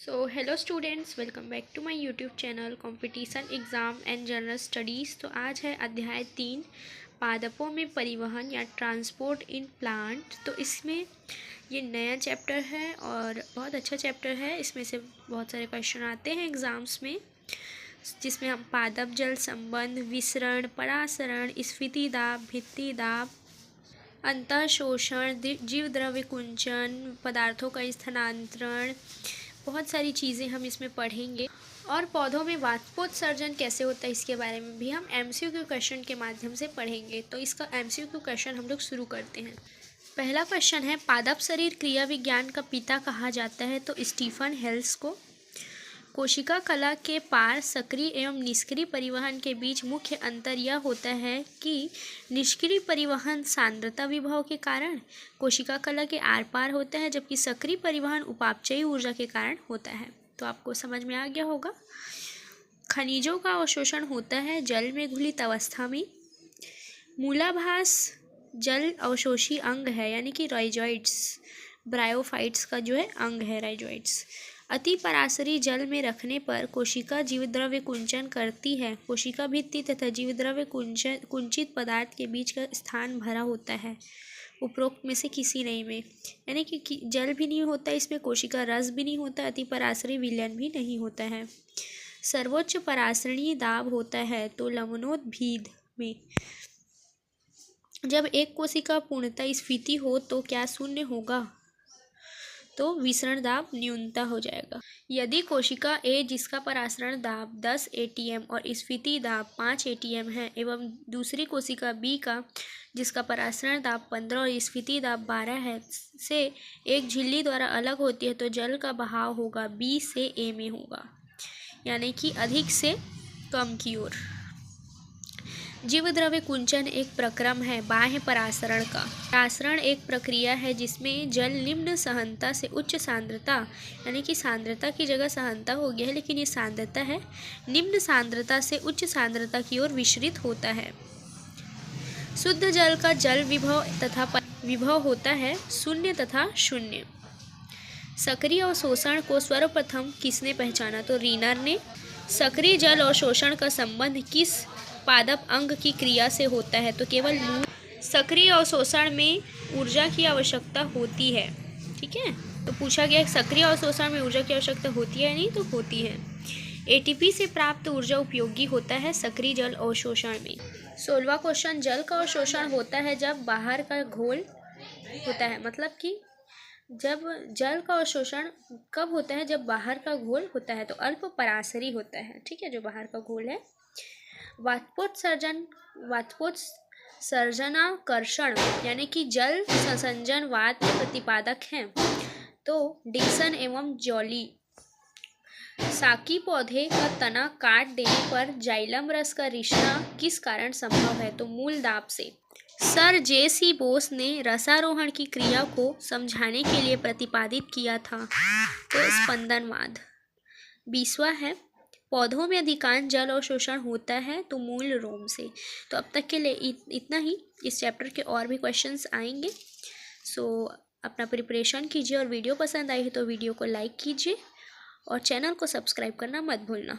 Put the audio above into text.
So hello students, welcome back to my YouTube channel competition exam and general studies. तो आज है अध्याय 3 पादपों में परिवहन या ट्रांसपोर्ट इन प्लांट। तो इसमें ये नया चैप्टर है और बहुत अच्छा चैप्टर है। इसमें से बहुत सारे क्वेश्चन आते हैं एग्ज़ाम्स में, जिसमें हम पादप जल संबंध, विसरण, परासरण, स्फीति दाब, भित्ति दाब, अंतः शोषण, जीव द्रव्य कुंचन, पदार्थों का स्थानांतरण, बहुत सारी चीज़ें हम इसमें पढ़ेंगे। और पौधों में वाष्पोत्सर्जन कैसे होता है इसके बारे में भी हम एमसीक्यू क्वेश्चन के माध्यम से पढ़ेंगे। तो इसका एमसीक्यू क्वेश्चन हम लोग शुरू करते हैं। पहला क्वेश्चन है, पादप शरीर क्रिया विज्ञान का पिता कहा जाता है? तो स्टीफन हेल्स को। कोशिका कला के पार सक्रिय एवं निष्क्रिय परिवहन के बीच मुख्य अंतर यह होता है कि निष्क्रिय परिवहन सांद्रता विभव के कारण कोशिका कला के आर पार होता है, जबकि सक्रिय परिवहन उपापचयी ऊर्जा के कारण होता है। तो आपको समझ में आ गया होगा। खनिजों का अवशोषण होता है जल में घुलित अवस्था में। मूलाभास जल अवशोषी अंग है, यानी कि राइजोइड्स, ब्रायोफाइट्स का जो है अंग है राइजोइड्स। अति पराशरी जल में रखने पर कोशिका जीवद्रव्य कुंचन करती है। कोशिका भित्ति तथा जीवद्रव्य कुंचित पदार्थ के बीच का स्थान भरा होता है, उपरोक्त में से किसी नहीं में। यानी कि जल भी नहीं होता इसमें, कोशिका रस भी नहीं होता, अति पराशरी विलयन भी नहीं होता है। सर्वोच्च परासरणीय दाब होता है तो लवणोद्भिद में। जब एक कोशिका पूर्णतः स्फीति हो तो क्या शून्य होगा? तो विसरण दाब न्यूनता हो जाएगा। यदि कोशिका ए जिसका परासरण दाब 10 atm और स्फीति दाब 5 atm है एवं दूसरी कोशिका बी का जिसका परासरण दाब 15 और स्फीति दाब 12 है से एक झिल्ली द्वारा अलग होती है, तो जल का बहाव होगा बी से ए में होगा, यानी कि अधिक से कम की ओर। जीवद्रव्य कुंचन एक प्रक्रम है बाह्य परासरण का। परासरण एक प्रक्रिया है जिसमें जल निम्न सहनता से उच्च सांद्रता, यानी कि सांद्रता की जगह सहनता हो गया है, लेकिन ये सांद्रता है, निम्न सांद्रता से उच्च सांद्रता की ओर विचरित होता है। शुद्ध जल का जल विभव तथा विभव होता है शून्य तथा शून्य। सक्रिय अवशोषण को सर्वप्रथम किसने पहचाना? तो रीनर ने। सक्रिय जल और शोषण का संबंध किस पादप अंग की क्रिया से होता है? तो केवल मूल। सक्रिय अवशोषण में ऊर्जा की आवश्यकता होती है, ठीक है। तो पूछा गया सक्रिय अवशोषण में ऊर्जा की आवश्यकता होती है, नहीं तो होती है। एटीपी से प्राप्त ऊर्जा उपयोगी होता है सक्रिय जल अवशोषण में। 16वां क्वेश्चन, जल का अवशोषण होता है जब बाहर का घोल होता है, मतलब कि जब जल का अवशोषण कब होता है? जब बाहर का घोल होता है, तो अल्प पराशरी होता है, ठीक है, जो बाहर का घोल है। वाष्पोत्सर्जनाकर्षण यानी कि जल संसंजन वात के प्रतिपादक हैं। तो डिक्सन एवं जॉली। साकी पौधे का तना काट देने पर जाइलम रस का रिश्ता किस कारण संभव है? तो मूल दाब से। Sir JC. बोस ने रसारोहण की क्रिया को समझाने के लिए प्रतिपादित किया था, तो स्पंदनवाद। 20वां है, पौधों में अधिकांश जल अवशोषण होता है तो मूल रोम से। तो अब तक के लिए इतना ही। इस चैप्टर के और भी क्वेश्चंस आएंगे। सो अपना प्रिपरेशन कीजिए, और वीडियो पसंद आई है तो वीडियो को लाइक कीजिए और चैनल को सब्सक्राइब करना मत भूलना।